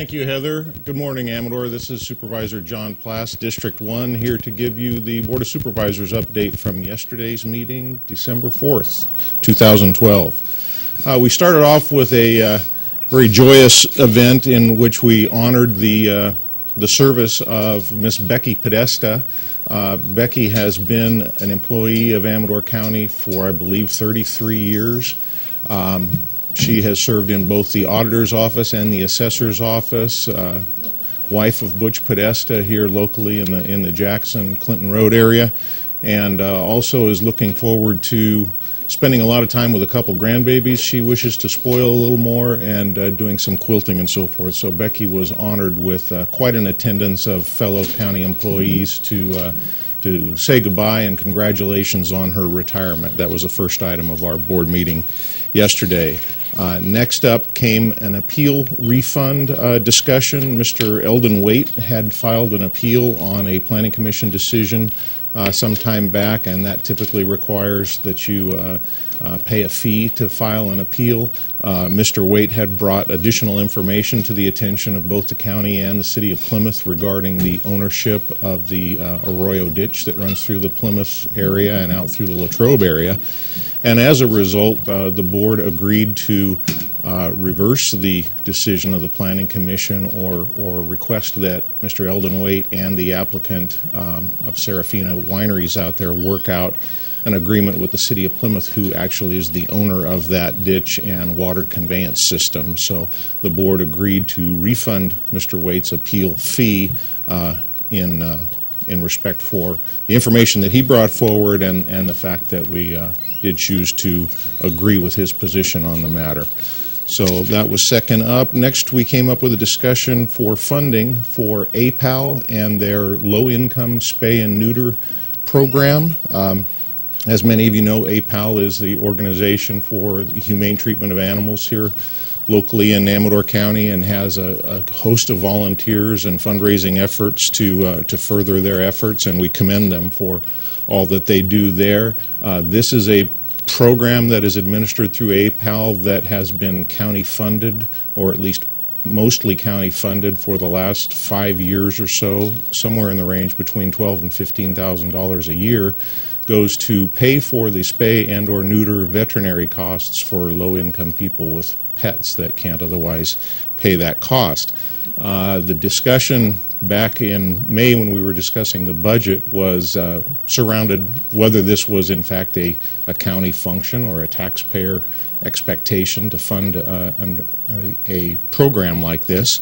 Thank you, Heather. Good morning, Amador. This is Supervisor John Plasse, District 1, here to give you the Board of Supervisors update from yesterday's meeting, December 4th, 2012. We started off with a very joyous event in which we honored the service of Miss Becky Podesta. Becky has been an employee of Amador County for, I believe, 33 years. She has served in both the auditor's office and the assessor's office. Wife of Butch Podesta here locally in the Jackson Clinton Road area, and also is looking forward to spending a lot of time with a couple grandbabies she wishes to spoil a little more, and doing some quilting and so forth. So Becky was honored with quite an attendance of fellow county employees to say goodbye and congratulations on her retirement. That was the first item of our board meeting yesterday. Next up came an appeal refund discussion. Mr. Eldon Waite had filed an appeal on a planning commission decision some time back, and that typically requires that you pay a fee to file an appeal. Mr. Waite had brought additional information to the attention of both the county and the city of Plymouth regarding the ownership of the Arroyo ditch that runs through the Plymouth area and out through the Latrobe area. And as a result, the board agreed to reverse the decision of the Planning Commission or request that Mr. Eldon Waite and the applicant of Serafina Wineries out there work out an agreement with the City of Plymouth, who actually is the owner of that ditch and water conveyance system. So the board agreed to refund Mr. Waite's appeal fee in respect for the information that he brought forward and the fact that we did choose to agree with his position on the matter. So that was second up. Next, we came up with a discussion for funding for APAL and their low-income spay and neuter program. As many of you know, APAL is the organization for the humane treatment of animals here locally in Amador County, and has a host of volunteers and fundraising efforts to further their efforts, and we commend them for all that they do there. This is a program that is administered through APAL that has been county funded, or at least mostly county funded, for the last 5 years or so, somewhere in the range between $12,000 and $15,000 a year, goes to pay for the spay and or neuter veterinary costs for low-income people with pets that can't otherwise pay that cost. The discussion back in May when we were discussing the budget was surrounded whether this was in fact a county function or a taxpayer expectation to fund a program like this,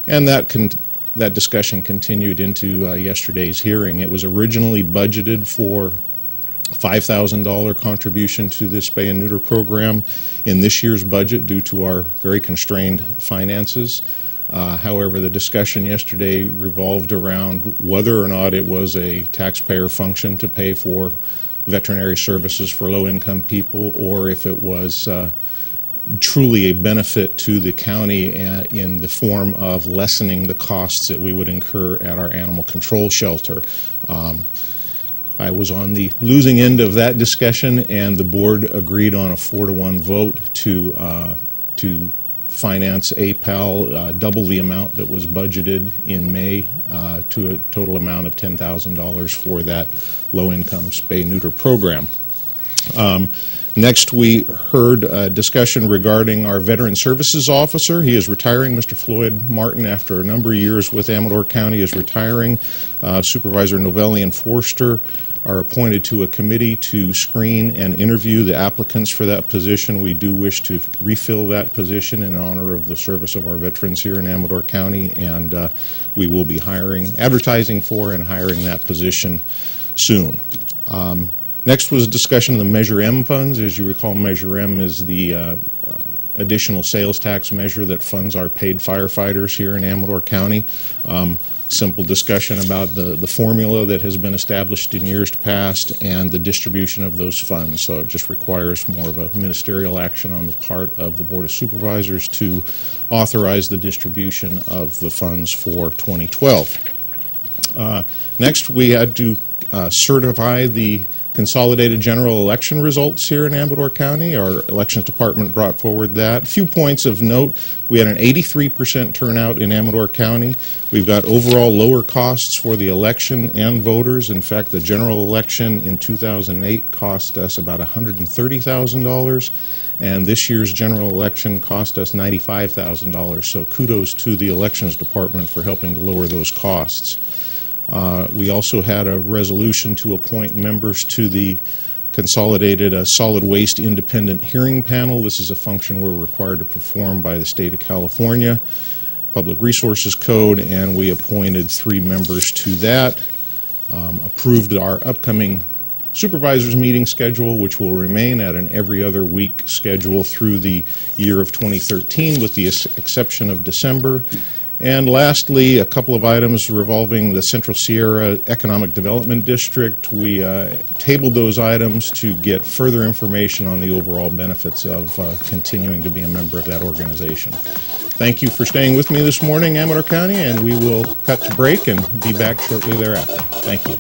and that discussion continued into yesterday's hearing. It was originally budgeted for $5,000 contribution to this spay and neuter program in this year's budget due to our very constrained finances. However, the discussion yesterday revolved around whether or not it was a taxpayer function to pay for veterinary services for low-income people, or if it was truly a benefit to the county in the form of lessening the costs that we would incur at our animal control shelter. I was on the losing end of that discussion, and the board agreed on a 4-to-1 vote to finance APAL double the amount that was budgeted in May to a total amount of $10,000 for that low-income spay-neuter program. Next, we heard a discussion regarding our Veteran Services Officer. He is retiring. Mr. Floyd Martin, after a number of years with Amador County, is retiring. Supervisor Novelli and Forster are appointed to a committee to screen and interview the applicants for that position. We do wish to refill that position in honor of the service of our veterans here in Amador County, and we will be advertising for and hiring that position soon. Next was a discussion of the Measure M funds. As you recall, Measure M is the additional sales tax measure that funds our paid firefighters here in Amador County. Simple discussion about the formula that has been established in years past and the distribution of those funds. So it just requires more of a ministerial action on the part of the Board of Supervisors to authorize the distribution of the funds for 2012. Next, we had to certify the consolidated general election results here in Amador County. Our elections department brought forward that. A few points of note: we had an 83% turnout in Amador County. We've got overall lower costs for the election and voters. In fact, the general election in 2008 cost us about $130,000, and this year's general election cost us $95,000. So kudos to the elections department for helping to lower those costs. We also had a resolution to appoint members to the Consolidated Solid Waste Independent Hearing Panel. This is a function we're required to perform by the state of California Public Resources Code, and we appointed 3 members to that. Approved our upcoming supervisors meeting schedule, which will remain at an every other week schedule through the year of 2013, with the exception of December. And lastly, a couple of items revolving the Central Sierra Economic Development District. We tabled those items to get further information on the overall benefits of continuing to be a member of that organization. Thank you for staying with me this morning, Amador County, and we will cut to break and be back shortly thereafter. Thank you.